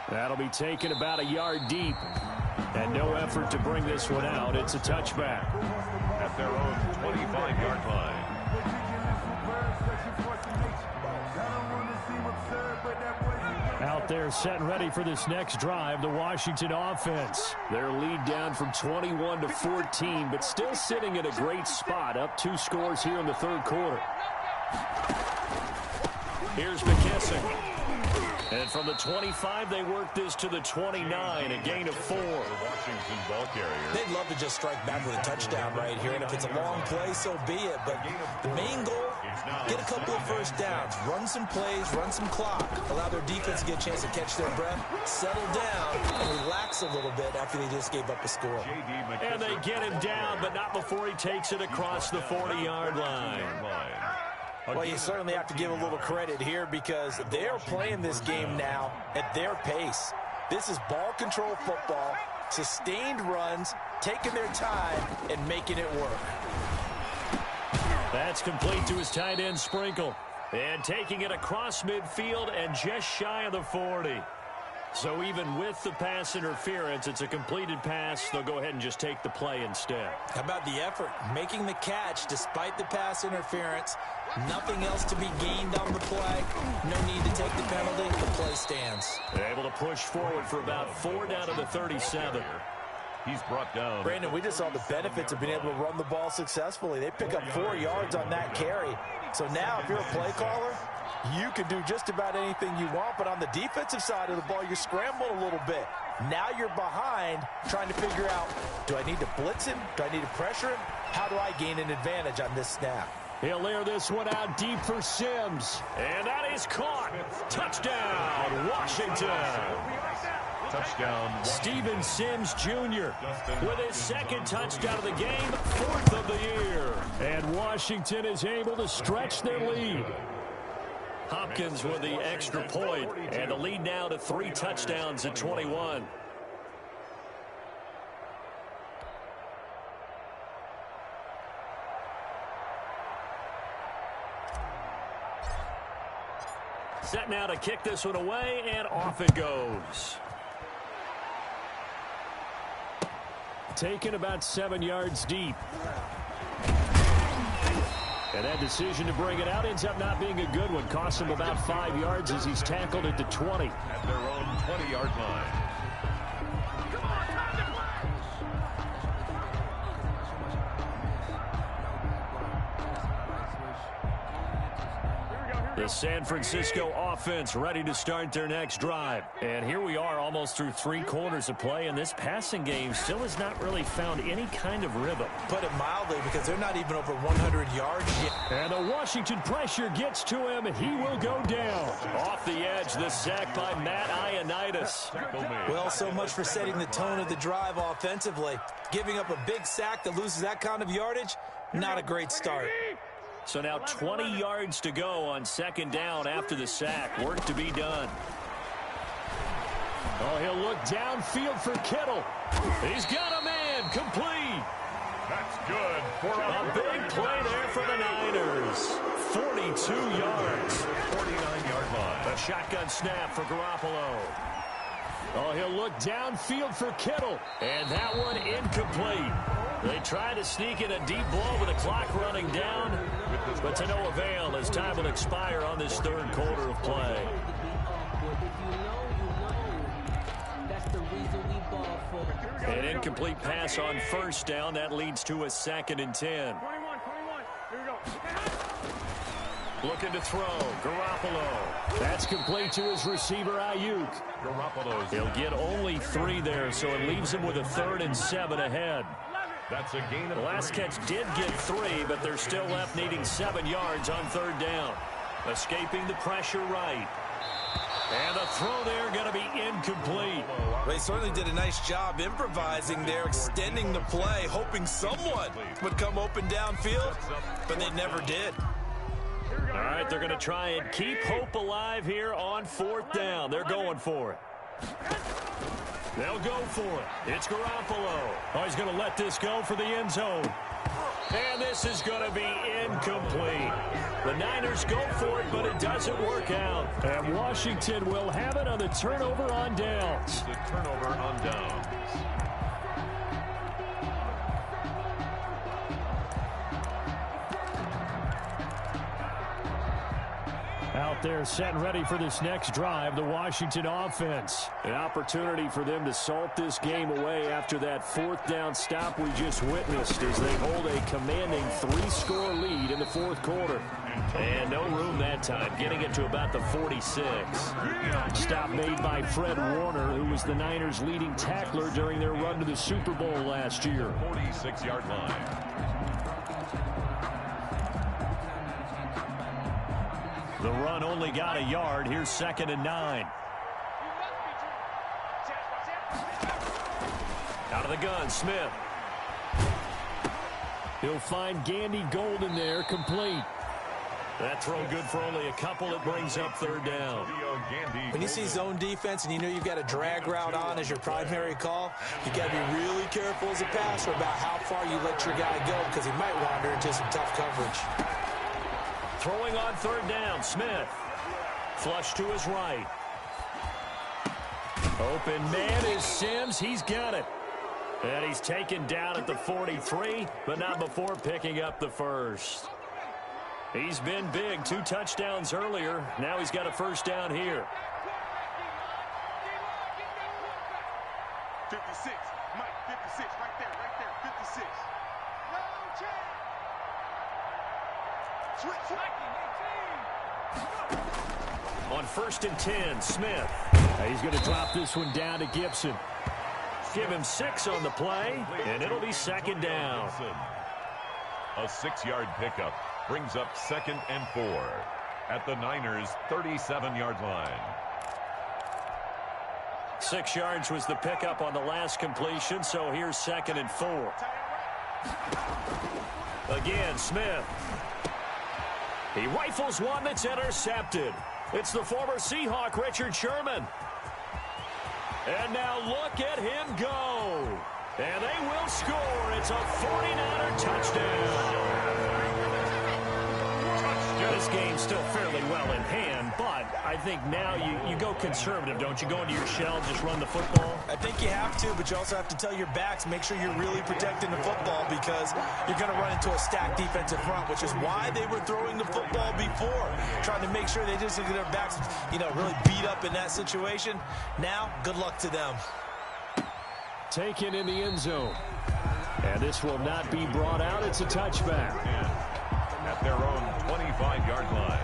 That'll be taken about a yard deep. And no effort to bring this one out. It's a touchback. At their own 25-yard line. Out there set and ready for this next drive, the Washington offense. Their lead down from 21 to 14, but still sitting in a great spot, up 2 scores here in the 3rd quarter. Here's McKissick. And from the 25, they work this to the 29, a gain of 4. Washington ball carrier. They'd love to just strike back with a touchdown right here, and if it's a long play, so be it. But the main goal Get a couple of first downs, run some plays, run some clock, allow their defense to get a chance to catch their breath, settle down, and relax a little bit after they just gave up a score. And they get him down, but not before he takes it across the 40-yard line. Well, you certainly have to give a little credit here because they're playing this game now at their pace. This is ball control football, sustained runs, taking their time, and making it work. That's complete to his tight end, Sprinkle. And taking it across midfield and just shy of the 40. So even with the pass interference, it's a completed pass. They'll go ahead and just take the play instead. How about the effort? Making the catch despite the pass interference. Nothing else to be gained on the play. No need to take the penalty. The play stands. They're able to push forward for about 4 down to the 37. He's brought down. Brandon, we just saw the benefits of being able to run the ball successfully. They pick up 4 yards on that carry. So now if you're a play caller, you can do just about anything you want, but on the defensive side of the ball, you're scrambling a little bit. Now you're behind trying to figure out, do I need to blitz him? Do I need to pressure him? How do I gain an advantage on this snap? He'll air this one out deep for Sims. And that is caught. Touchdown, Washington. Touchdown. Steven Sims Jr. with his second touchdown of the game, 4th of the year. And Washington is able to stretch their lead. Hopkins with the extra point, and the lead now to 3 touchdowns at 21. Set now to kick this one away, and off it goes. Taken about 7 yards deep. And that decision to bring it out ends up not being a good one. Costs him about 5 yards as he's tackled at the 20. At their own 20-yard line. The San Francisco offense ready to start their next drive. And here we are almost through 3 quarters of play, and this passing game still has not really found any kind of rhythm. Put it mildly, because they're not even over 100 yards yet. And the Washington pressure gets to him. He will go down. Off the edge, the sack by Matt Ioannidis. Well, so much for setting the tone of the drive offensively. Giving up a big sack that loses that kind of yardage, not a great start. So now 20 yards to go on 2nd down after the sack. Work to be done. Oh, he'll look downfield for Kittle. He's got a man. Complete. That's good for a big play there for the Niners. 42 yards. 49-yard line. A shotgun snap for Garoppolo. Oh, he'll look downfield for Kittle. And that one incomplete. They try to sneak in a deep ball with the clock running down, but to no avail as time will expire on this 3rd quarter of play. An incomplete pass on 1st down. That leads to a 2nd and 10. 21. Here we go. Looking to throw. Garoppolo. That's complete to his receiver, Ayuk. Garoppolo's. He'll get only 3 there, so it leaves him with a 3rd and 7 ahead. That's a gain of The last 3. catch did get 3, but they're still left needing 7 yards on 3rd down. Escaping the pressure right. And the throw there going to be incomplete. They certainly did a nice job improvising there, extending the play, hoping someone would come open downfield, but they never did. All right, they're going to try and keep hope alive here on 4th down. They're going for it. They'll go for it. It's Garoppolo. Oh, he's going to let this go for the end zone. And this is going to be incomplete. The Niners go for it, but it doesn't work out. And Washington will have it on the turnover on downs. The turnover on downs. Out there set and ready for this next drive, the Washington offense. An opportunity for them to salt this game away after that 4th down stop we just witnessed as they hold a commanding 3-score lead in the 4th quarter. And no room that time, getting it to about the 46. Stop made by Fred Warner, who was the Niners' leading tackler during their run to the Super Bowl last year. 46-yard line. The run only got a yard. Here's 2nd and 9. Out of the gun, Smith. He'll find Gandy Golden there, complete. That throw good for only a couple. It brings up 3rd down. When you see zone defense and you know you've got a drag route on as your primary call, you got to be really careful as a passer about how far you let your guy go because he might wander into some tough coverage. Throwing on 3rd down, Smith. Flush to his right. Open man is Sims. He's got it. And he's taken down at the 43, but not before picking up the 1st. He's been big. 2 touchdowns earlier. Now he's got a 1st down here. 56. Mike, 56. Right there. 56. No chance. On 1st and 10, Smith. He's going to drop this one down to Gibson. Give him 6 on the play, and it'll be 2nd down. A 6-yard pickup brings up 2nd and 4 at the Niners' 37-yard line. 6 yards was the pickup on the last completion, so here's 2nd and 4. Again, Smith. He rifles one that's intercepted. It's the former Seahawk, Richard Sherman. And now look at him go. And they will score. It's a 49er touchdown. This game's still fairly well in hand, but I think now you go conservative, don't you? Go into your shell, just run the football? I think you have to, but you also have to tell your backs, make sure you're really protecting the football because you're going to run into a stacked defensive front, which is why they were throwing the football before, trying to make sure they just get their backs, really beat up in that situation. Now, good luck to them. Taken in the end zone. And this will not be brought out. It's a touchback. At their own 25-yard line.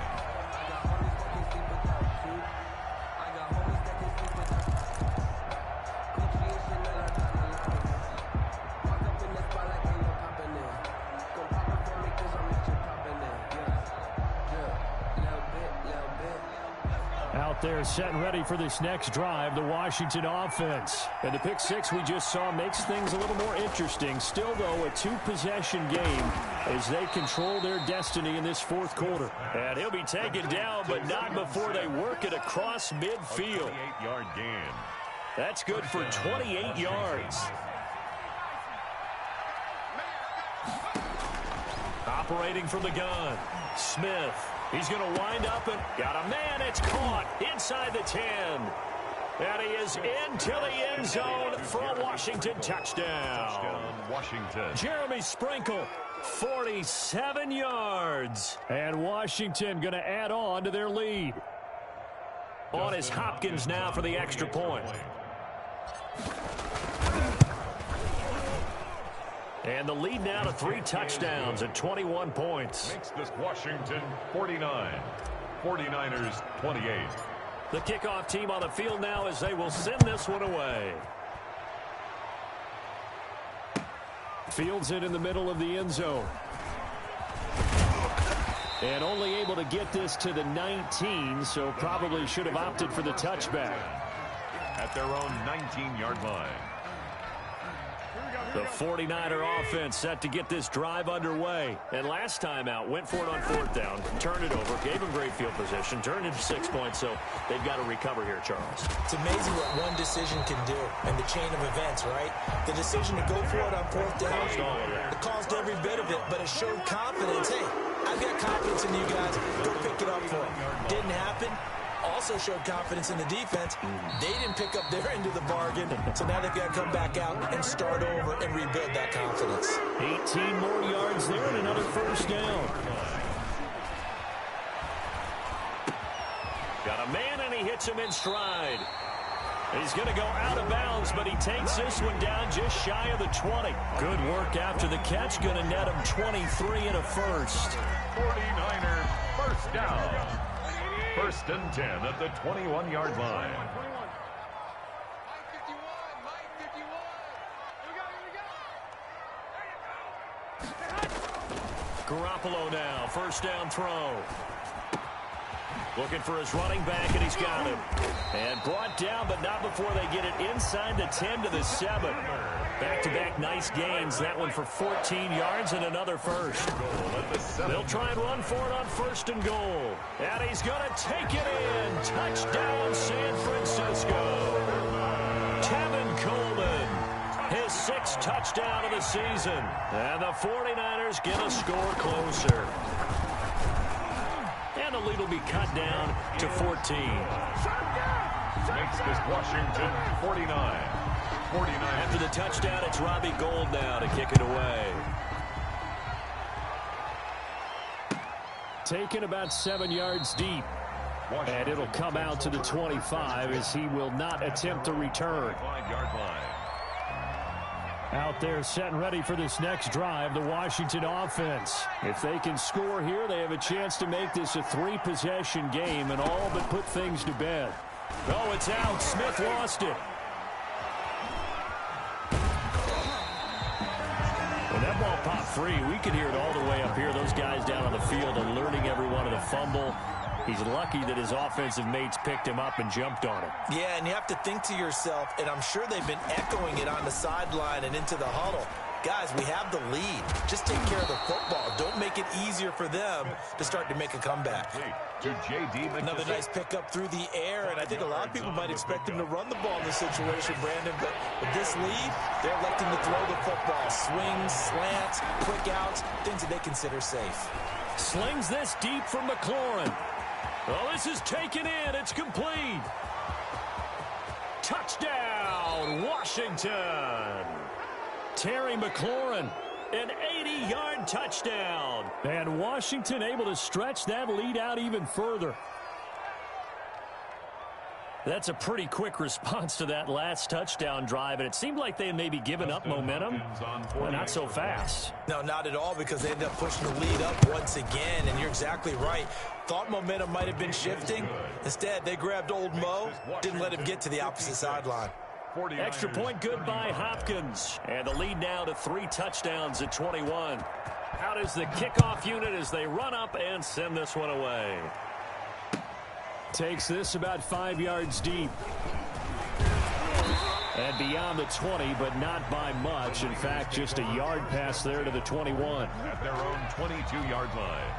Out there set and ready for this next drive, the Washington offense. And the pick 6 we just saw makes things a little more interesting. Still, though, a 2-possession game as they control their destiny in this 4th quarter. And he'll be taken down, but not before they work it across midfield. 28-yard gain. That's good for 28 yards. Operating from the gun, Smith. He's going to wind up and got a man. It's caught inside the 10. And he is into the end zone for a Washington touchdown. Washington. Jeremy Sprinkle, 47 yards. And Washington going to add on to their lead. On is Hopkins now for the extra point. And the lead now to 3 touchdowns at 21 points. Makes this Washington 49. 49ers 28. The kickoff team on the field now as they will send this one away. Fields it in the middle of the end zone. And only able to get this to the 19, so probably should have opted for the touchback. At their own 19-yard line. The 49er offense set to get this drive underway. And last time out, went for it on 4th down, turned it over, gave them great field position, turned it to 6 points, so they've got to recover here, Charles. It's amazing what one decision can do in the chain of events, right? The decision to go for it on 4th down, it caused every bit of it, but it showed confidence. Hey, I've got confidence in you guys. Go pick it up for them. Didn't happen. Also showed confidence in the defense. They didn't pick up their end of the bargain, so now they've got to come back out and start over and rebuild that confidence. 18 more yards there and another 1st down. Got a man and he hits him in stride. He's going to go out of bounds, but he takes this one down just shy of the 20. Good work after the catch. Going to net him 23 and a 1st. 49ers 1st down. 1st and 10 at the 21-yard line. Garoppolo now, 1st down throw. Looking for his running back, and he's got him. And brought down, but not before they get it inside the 10 to the 7. Back-to-back nice gains. That one for 14 yards and another first. They'll try and run for it on 1st and goal. And he's going to take it in. Touchdown, San Francisco. Tevin Coleman, his 6th touchdown of the season. And the 49ers get a score closer. And the lead will be cut down to 14. Makes this Washington 49. After the touchdown, it's Robbie Gould now to kick it away. Taken about 7 yards deep. And it'll come out to the 25 as he will not attempt to return. 5-yard line. Out there set and ready for this next drive, the Washington offense. If they can score here, they have a chance to make this a 3-possession game and all but put things to bed. Oh, it's out. Smith lost it. When that ball popped free, we could hear it all the way up here. Those guys down on the field alerting everyone of the fumble. He's lucky that his offensive mates picked him up and jumped on him. Yeah, and you have to think to yourself, and I'm sure they've been echoing it on the sideline and into the huddle. Guys, we have the lead. Just take care of the football. Don't make it easier for them to start to make a comeback. To J.D. McKissic. Another nice pickup through the air, and I think a lot of people might expect him to run the ball in this situation, Brandon, but with this lead, they're electing to throw the football. Swings, slants, quick outs, things that they consider safe. Slings this deep from McLaurin. Well, this is taken in. It's complete. Touchdown, Washington. Terry McLaurin, an 80-yard touchdown. And Washington able to stretch that lead out even further. That's a pretty quick response to that last touchdown drive, and it seemed like they may be giving up momentum, but not so fast. No, not at all, because they ended up pushing the lead up once again, and you're exactly right. Thought momentum might have been shifting. Instead, they grabbed old Mo, didn't let him get to the opposite sideline. Extra point good by Hopkins, and the lead now to 3 touchdowns at 21. Out is the kickoff unit as they run up and send this one away. Takes this about 5 yards deep. And beyond the 20, but not by much. In fact, just a yard pass there to the 21. At their own 22-yard line.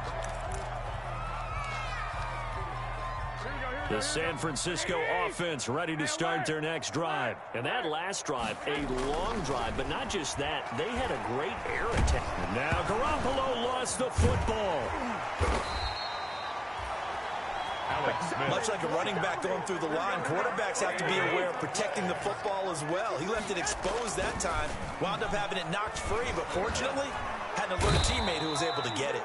The San Francisco offense ready to start their next drive. And that last drive, a long drive, but not just that. They had a great air attack. And now Garoppolo lost the football. Much like a running back going through the line, quarterbacks have to be aware of protecting the football as well. He left it exposed that time, wound up having it knocked free, but fortunately, had an alert teammate who was able to get it.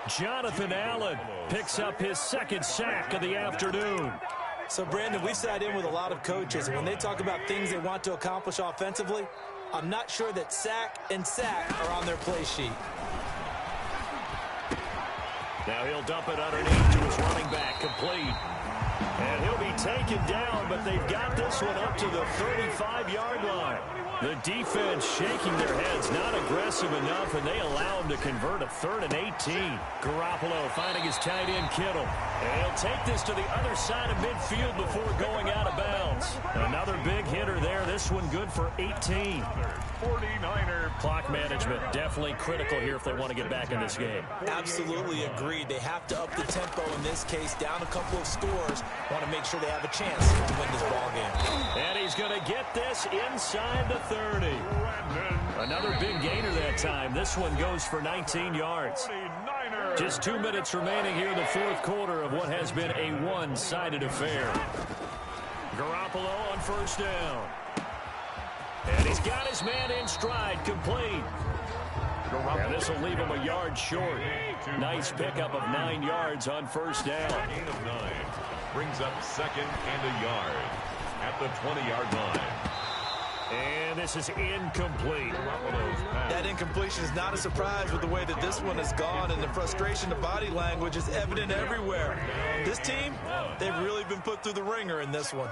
Jonathan Allen picks up his 2nd sack of the afternoon. So, Brandon, we've sat in with a lot of coaches, and when they talk about things they want to accomplish offensively, I'm not sure that sack and sack are on their play sheet. Now he'll dump it underneath to his running back, complete. And he'll be taken down, but they've got this one up to the 35-yard line. The defense shaking their heads, not aggressive enough, and they allow him to convert a 3rd and 18. Garoppolo finding his tight end, Kittle. And he'll take this to the other side of midfield before going out of bounds. Another big hitter there. This one good for 18. 49er. Clock management definitely critical here if they want to get back in this game. Absolutely agreed. They have to up the tempo in this case, down a couple of scores. Want to make sure they have a chance to win this ball game. And he's going to get this inside the 30. Another big gainer that time. This one goes for 19 yards. Just 2 minutes remaining here in the 4th quarter of what has been a one-sided affair. Garoppolo on 1st down. And he's got his man in stride, complete. And this will leave him a yard short. Nice pickup of 9 yards on 1st down. Gain of 9. Brings up 2nd and a yard at the 20-yard line. And this is incomplete. That incompletion is not a surprise with the way that this one has gone, and the frustration, the body language is evident everywhere. This team, they've really been put through the ringer in this one.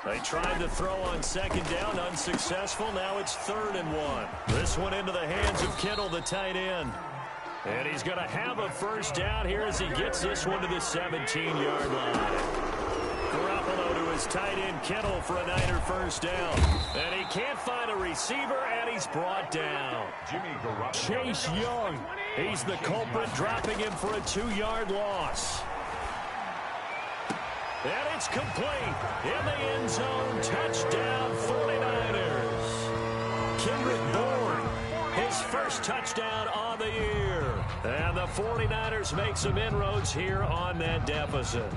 They tried to throw on 2nd down, unsuccessful. Now it's 3rd and 1. This one into the hands of Kittle, the tight end. And he's going to have a first down here as he gets this one to the 17-yard line. Garoppolo to his tight end Kittle for a Niner first down. And he can't find a receiver, and he's brought down. Jimmy Garoppolo. Chase Young, he's the culprit, dropping him for a 2-yard loss. And it's complete in the end zone. Touchdown 49ers. Kendrick Bourne, his first touchdown on the year. And the 49ers make some inroads here on that deficit.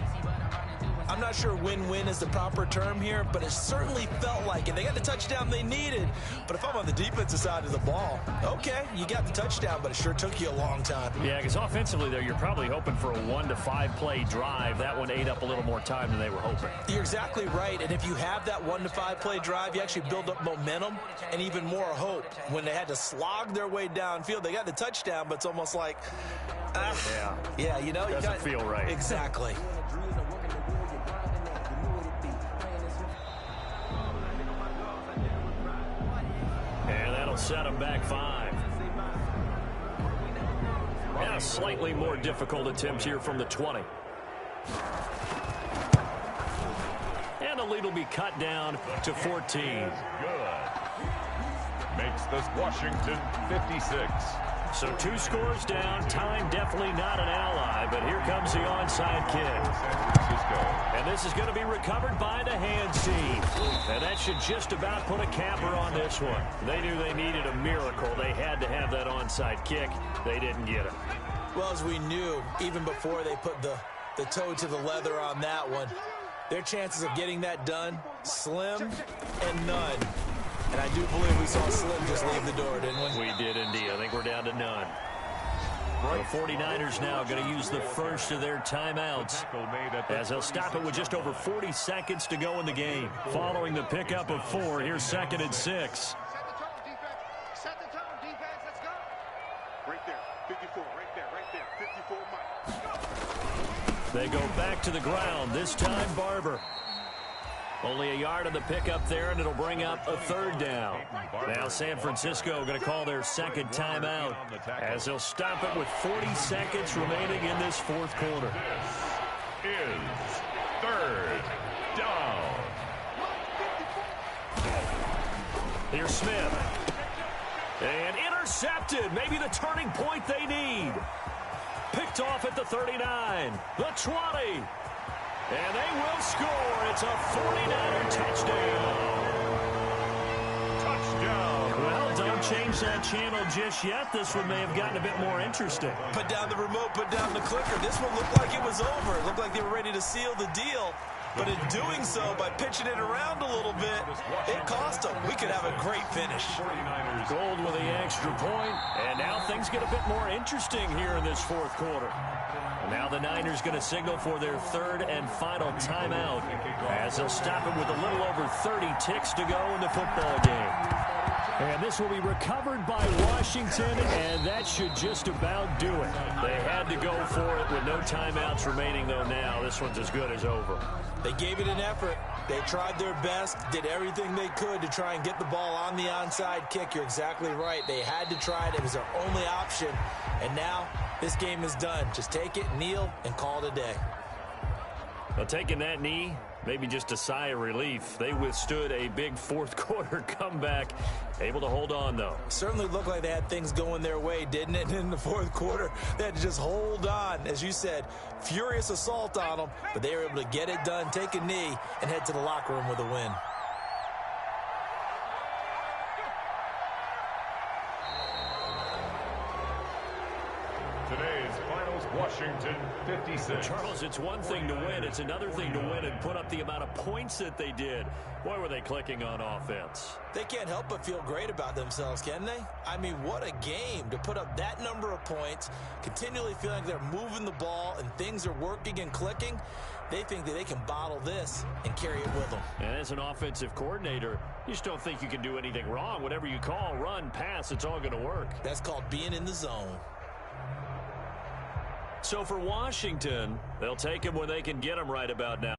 I'm not sure win-win is the proper term here, but it certainly felt like it. They got the touchdown they needed. But if I'm on the defensive side of the ball, okay, you got the touchdown, but it sure took you a long time. Yeah, because offensively there, you're probably hoping for a 1 to 5 play drive. That one ate up a little more time than they were hoping. You're exactly right. And if you have that 1 to 5 play drive, you actually build up momentum and even more hope. When they had to slog their way downfield, they got the touchdown, but it's almost like, yeah, you know, doesn't feel right. Exactly. And that'll set them back 5. And a slightly more difficult attempt here from the 20. And the lead will be cut down to 14. Good. Makes this Washington 56. So 2 scores down. Time definitely not an ally, but here comes the onside kick. San Francisco. And this is going to be recovered by the hands team. And that should just about put a capper on this one. They knew they needed a miracle. They had to have that onside kick. They didn't get it. Well, as we knew, even before they put the toe to the leather on that one, their chances of getting that done, slim and none. And I do believe we saw Slim just leave the door, didn't we? We did indeed. I think we're down to none. The 49ers now going to use the first of their timeouts as they'll stop it with just over 40 seconds to go in the game. Following the pickup of 4, here's 2nd and 6. Set the tone, defense. Let's go. Right there. 54. Right there. 54 Mike. They go back to the ground. This time, Barber. Only a yard on the pickup there, and it'll bring up a 3rd down. Now San Francisco going to call their 2nd timeout as they'll stop it with 40 seconds remaining in this 4th quarter. This is 3rd down. Here's Smith. And intercepted. Maybe the turning point they need. Picked off at the 39. The 20. And they will score. It's a 49er touchdown. Touchdown. Well, don't change that channel just yet. This one may have gotten a bit more interesting. Put down the remote, put down the clicker. This one looked like it was over. It looked like they were ready to seal the deal. But in doing so, by pitching it around a little bit, it cost them. We could have a great finish. Gold with the extra point. And now things get a bit more interesting here in this 4th quarter. And now the Niners going to signal for their 3rd and final timeout as they'll stop it with a little over 30 ticks to go in the football game. And this will be recovered by Washington, and that should just about do it. They had to go for it with no timeouts remaining, though now this one's as good as over. They gave it an effort. They tried their best, did everything they could to try and get the ball on the onside kick. You're exactly right. They had to try it. It was their only option. And now this game is done. Just take it, kneel, and call it a day. Well, taking that knee, maybe just a sigh of relief. They withstood a big 4th quarter comeback. Able to hold on, though. Certainly looked like they had things going their way, didn't it? In the 4th quarter, they had to just hold on. As you said, furious assault on them, but they were able to get it done, take a knee, and head to the locker room with a win. Today's finals, Washington 56. Charles, it's one thing to win. It's another thing to win and put up the amount of points that they did. Boy, were they clicking on offense. They can't help but feel great about themselves, can they? I mean, what a game to put up that number of points, continually feeling like they're moving the ball and things are working and clicking. They think that they can bottle this and carry it with them. And as an offensive coordinator, you just don't think you can do anything wrong. Whatever you call, run, pass, it's all going to work. That's called being in the zone. So for Washington, they'll take him when they can get him right about now.